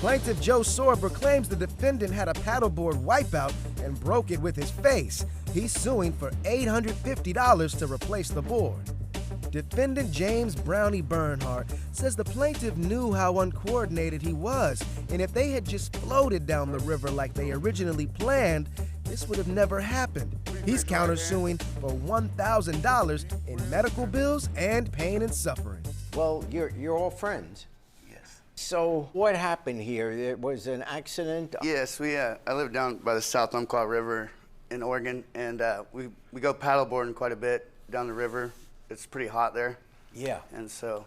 Plaintiff Joe Sorber claims the defendant had a paddleboard wipeout and broke it with his face. He's suing for $850 to replace the board. Defendant James Brownie Bernhardt says the plaintiff knew how uncoordinated he was, and if they had just floated down the river like they originally planned, this would have never happened. He's countersuing for $1,000 in medical bills and pain and suffering. Well, you're all friends. Yes. So what happened here? There was an accident? Yes, I live down by the South Umpqua River in Oregon, and we go paddleboarding quite a bit down the river. It's pretty hot there. Yeah. And so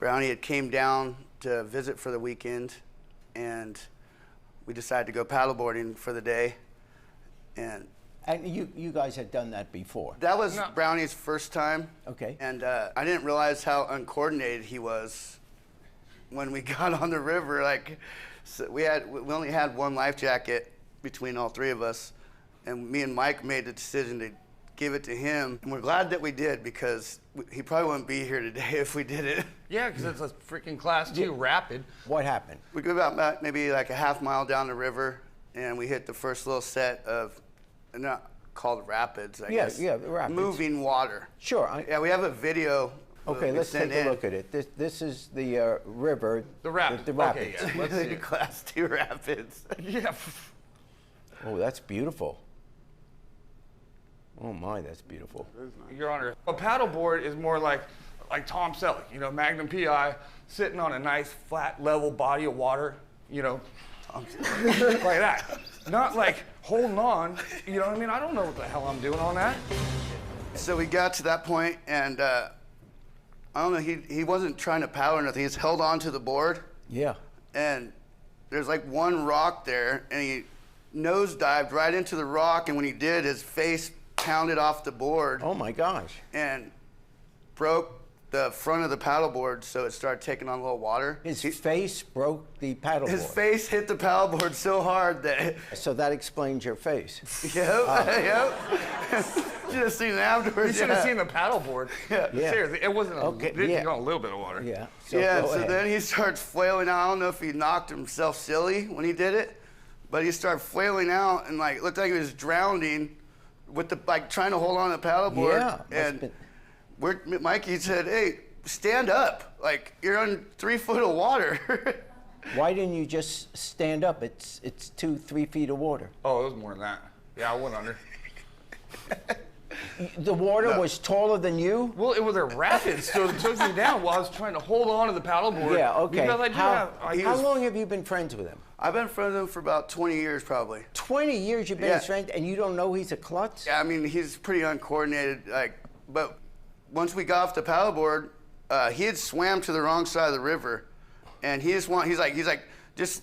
Brownie had came down to visit for the weekend, and we decided to go paddleboarding for the day. And you guys had done that before? That was Brownie's first time. Okay. And I didn't realize how uncoordinated he was when we got on the river. Like, so we only had one life jacket between all three of us, and me and Mike made the decision to give it to him. And we're glad that we did, because he probably wouldn't be here today if we did it. Yeah, because it's a freaking Class 2 rapid. What happened? We go about maybe like a half mile down the river, and we hit the first little set of, not called rapids, I guess. Yeah, the rapids. Moving water. Sure. Yeah, we have a video. Okay, let's take a look at it. This is the river. The rapids. The rapids. Okay, yeah. Let's see it. Class 2 rapids. Yeah. Oh, that's beautiful. Oh my, that's beautiful. Your Honor, a paddleboard is more like Tom Selleck, you know, Magnum PI, sitting on a nice, flat, level body of water, you know, like that. Not like holding on, you know what I mean? I don't know what the hell I'm doing on that. So we got to that point, and I don't know, he wasn't trying to paddle or nothing. He just held on to the board. Yeah. And there's like one rock there, and he nosedived right into the rock, and when he did, his face pounded off the board. Oh my gosh. And broke the front of the paddleboard, so it started taking on a little water. His face broke the paddleboard. His face hit the paddleboard so hard that... So that explains your face. Yep. You should have seen it afterwards. You should have seen the paddleboard. Yeah. Seriously, it wasn't a little bit of water. Yeah. So then he starts flailing out. I don't know if he knocked himself silly when he did it, but he started flailing out and like looked like he was drowning with the trying to hold on to the paddleboard. Yeah. And Mikey said, "Hey, stand up! Like you're on 3 foot of water." Why didn't you just stand up? It's 2-3 feet of water. Oh, it was more than that. Yeah, I went under. The water was taller than you? Well, it was a rapid, so it took me down while I was trying to hold on to the paddleboard. Yeah, okay. Because I do how long have you been friends with him? I've been friends with him for about 20 years, probably. 20 years you've been his friend, and you don't know he's a klutz? Yeah, I mean, he's pretty uncoordinated. But once we got off the paddleboard, he had swam to the wrong side of the river, and he's like, just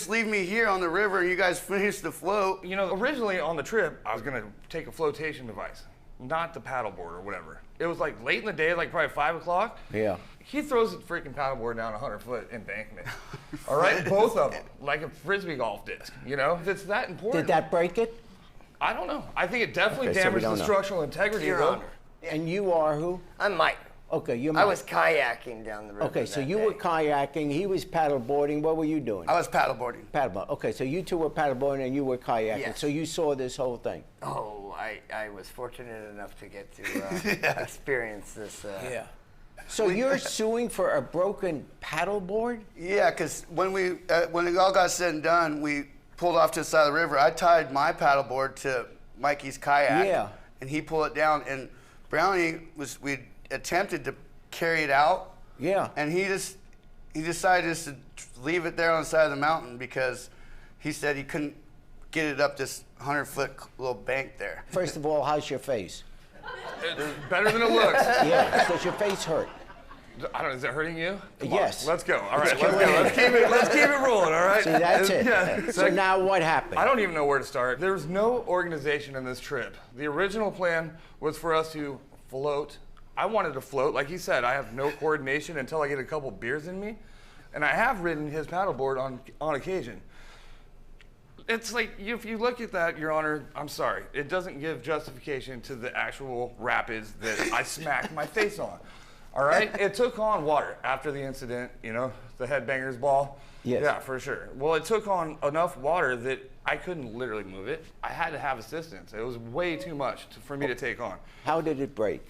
leave me here on the river, and you guys finish the float. You know, originally on the trip, I was gonna take a flotation device, not the paddleboard or whatever. It was like late in the day, like probably 5 o'clock. Yeah. He throws the freaking paddleboard down a 100-foot embankment. All right, both of them, like a frisbee golf disc. You know, if it's that important. Did that break it? I don't know. I think it definitely Okay, so we damaged don't the know. structural integrity. Your though. Honor. And you are who? I'm Mike. Okay, you're I Mike. was kayaking down the river. Okay, so that you day. were kayaking, he was paddleboarding. What were you doing? I was paddleboarding. Paddleboard. Okay, so you two were paddleboarding and you were kayaking. Yes. So you saw this whole thing. Oh, I was fortunate enough to get to experience this. Yeah. So you're suing for a broken paddleboard? Yeah, because when it all got said and done, we pulled off to the side of the river. I tied my paddleboard to Mikey's kayak. Yeah. And he pulled it down, and Brownie we attempted to carry it out. Yeah. And he decided just to leave it there on the side of the mountain because he said he couldn't get it up this 100-foot little bank there. First of all, how's your face? It's better than it looks. Yeah, does your face hurt? I don't know, is it hurting you? Come Yes. on, let's go. All right, let's killing go. me. Let's keep it rolling, all right? See, that's it. Yeah. So now what happened? I don't even know where to start. There's no organization in this trip. The original plan was for us to float. I wanted to float. Like he said, I have no coordination until I get a couple beers in me. And I have ridden his paddleboard on occasion. It's like, if you look at that, Your Honor, I'm sorry. It doesn't give justification to the actual rapids that I smacked my face on. All right, it took on water after the incident, you know, the headbanger's ball. Yes. Yeah, for sure. Well, it took on enough water that I couldn't literally move it. I had to have assistance. It was way too much for me to take on. How did it break?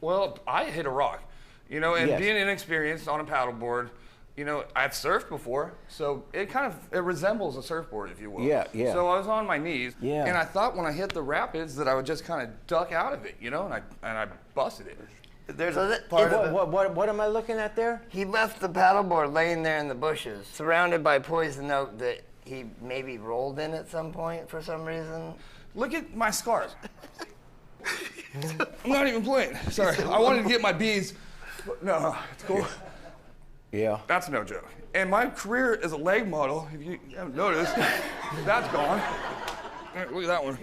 Well, I hit a rock, you know, and Yes. being inexperienced on a paddleboard, you know, I've surfed before, so it resembles a surfboard, if you will. Yeah, yeah. So I was on my knees, Yeah. and I thought when I hit the rapids that I would just kind of duck out of it, you know, and I busted it. There's So a that- part of it. What am I looking at there? He left the paddleboard laying there in the bushes, surrounded by poison oak that he maybe rolled in at some point for some reason. Look at my scars. I'm not even playing. Sorry, I wanted to get my bees. But no, it's cool. Yeah. That's no joke. And my career as a leg model, if you haven't noticed, that's gone. Look at that one.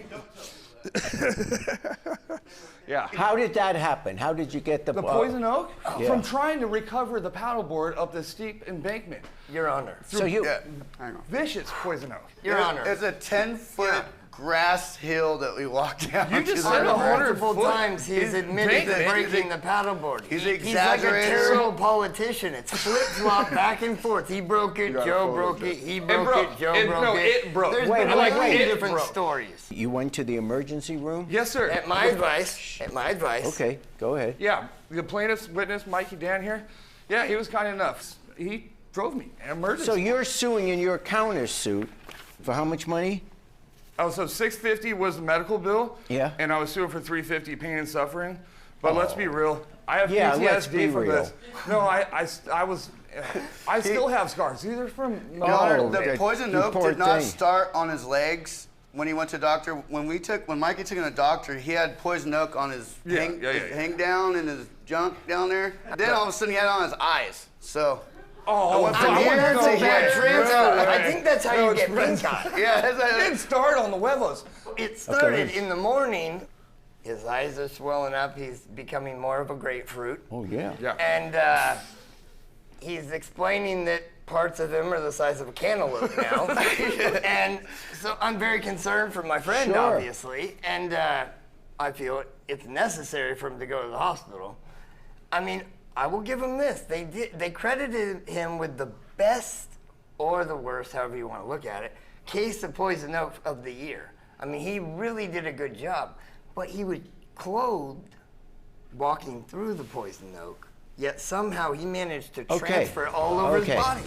Yeah. How did that happen? How did you get the The poison oak? Yeah. From trying to recover the paddleboard up the steep embankment. Your Honor. So you, Yeah, hang on. Vicious poison oak. Your Honor. It's a 10-foot grass hill that we walked down. You just to said the river. 100 Multiple foot. times he's admitted to embankment. breaking the paddleboard. He's He's like a exaggerating. terrible politician. It's flip-flop back and forth. He broke it, Joe broke it, he broke broke. it, Joe It- broke no, it. it broke. There's Wait, been wait, like wait. three It different broke. stories. you went to the emergency room? Yes, sir. At my advice, Okay, go ahead. Yeah, the plaintiff's witness, Mikey Dan here, yeah, he was kind enough. He drove me, an emergency. So you're suing in your countersuit for how much money? Oh, so $650 was the medical bill. Yeah. And I was suing for $350 pain and suffering. But let's be real. I have Yeah, PTSD let's be from real. this. No, I still have scars. These are from Your Honor, Oh, the that- poison you oak poor did not thing. start on his legs when he went to the doctor. When Mikey took him to the doctor, he had poison oak on his hang down and his junk down there. Then all of a sudden he had it on his eyes. So Oh, went I from wouldn't here go to That's a bad here. transfer. No I way. think that's how No, you it's get pink eye. yeah, It didn't start on the huevos. It started Okay. in the morning. His eyes are swelling up. He's becoming more of a grapefruit. Oh, yeah. Yeah. And he's explaining that parts of him are the size of a cantaloupe now. And so I'm very concerned for my friend, Sure. obviously. And I feel it's necessary for him to go to the hospital. I mean, I will give him this. They credited him with the best or the worst, however you want to look at it, case of poison oak of the year. I mean, he really did a good job. But he was clothed walking through the poison oak, yet somehow he managed to Okay. transfer all over Okay. his body.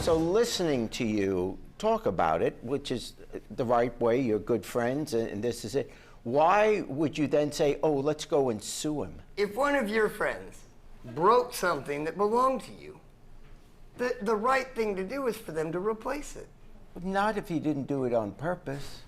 So listening to you talk about it, which is the right way, you're good friends, and this is it. Why would you then say, oh, let's go and sue him? If one of your friends broke something that belonged to you, the right thing to do is for them to replace it. Not if he didn't do it on purpose.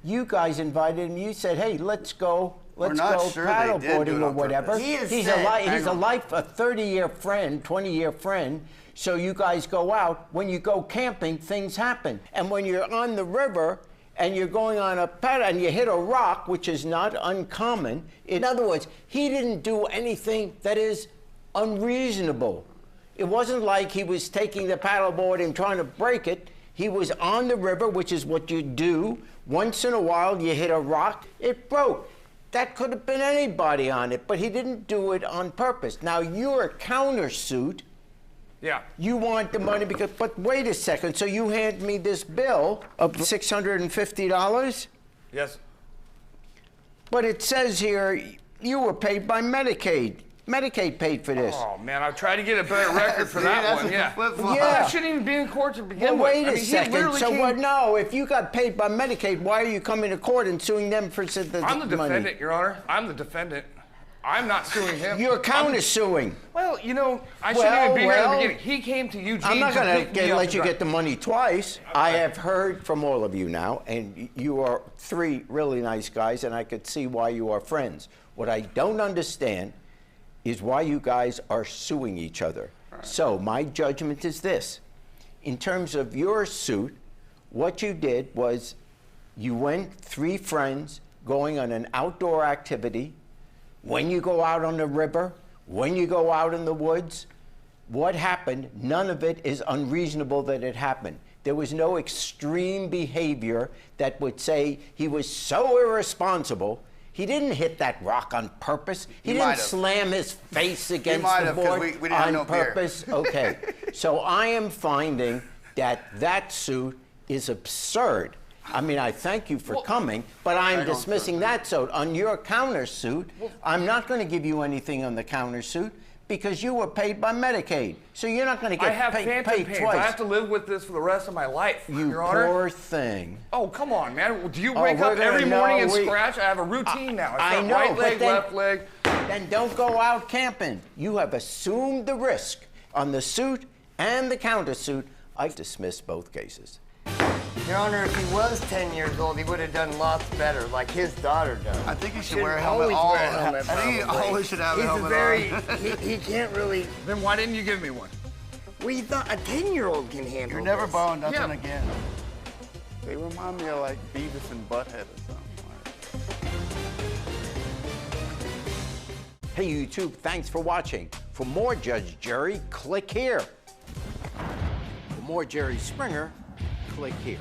You guys invited him. You said, "Hey, let's go not go sure they did do paddleboarding it or on whatever." purpose. He has He's said- a 30-year friend, 20-year friend. So you guys go out. When you go camping, things happen. And when you're on the river and you're going on a paddle and you hit a rock, which is not uncommon. In other words, he didn't do anything that is unreasonable. It wasn't like he was taking the paddleboard and trying to break it. He was on the river, which is what you do. Once in a while, you hit a rock, it broke. That could have been anybody on it, but he didn't do it on purpose. Now, you're a countersuit. Yeah. You want the money because, but wait a second, so you hand me this bill of $650, Yes. but it says here you were paid by Medicaid. Medicaid paid for this. Oh, man, I tried to get a better record for See, that that's one, a yeah. flip-flop. Yeah. I shouldn't even be in court to begin Well, with. wait I a mean, he second. literally So came- what? No, if you got paid by Medicaid, why are you coming to court and suing them for the I'm the money? defendant, Your Honor. I'm the defendant. I'm not suing him. You're I'm- countersuing. Well, you know, I shouldn't Well, even be here at well, the beginning. He came to Eugene I'm not to going pick me up let and you drive. get the money twice. I have heard from all of you now, and you are three really nice guys, and I could see why you are friends. What I don't understand is why you guys are suing each other. So my judgment is this. In terms of your suit, what you did was you went, three friends, going on an outdoor activity. When you go out on the river, when you go out in the woods, what happened, none of it is unreasonable that it happened. There was no extreme behavior that would say he was so irresponsible, He didn't hit that rock on purpose. He might didn't have. slam his face against might the have, 'cause board we didn't have on no beer. purpose. Okay, so I am finding that suit is absurd. I mean, I thank you for coming, but I'm dismissing that suit. On your countersuit, I'm not going to give you anything on the countersuit because you were paid by Medicaid. So you're not going to get I have paid phantom pains. twice. I have to live with this for the rest of my life, You Your Honor. poor thing. Oh, come on, man. Do you Oh, wake we're up gonna every know morning and we- scratch? I have a routine now. It's I got know, right but leg, then- left leg. Then don't go out camping. You have assumed the risk on the suit and the countersuit. I dismiss both cases. Your Honor, if he was 10 years old, he would have done lots better, like his daughter does. I think he should Should wear a helmet always all. wear a helmet, I think he probably. always should have a He's helmet very, on. he can't really. Then why didn't you give me one? Well, you thought a 10-year-old can handle You're never this. borrowing nothing Yeah. again. They remind me of like Beavis and Butthead or something. Hey YouTube, thanks for watching. For more Judge Jerry, click here. For more Jerry Springer, click here.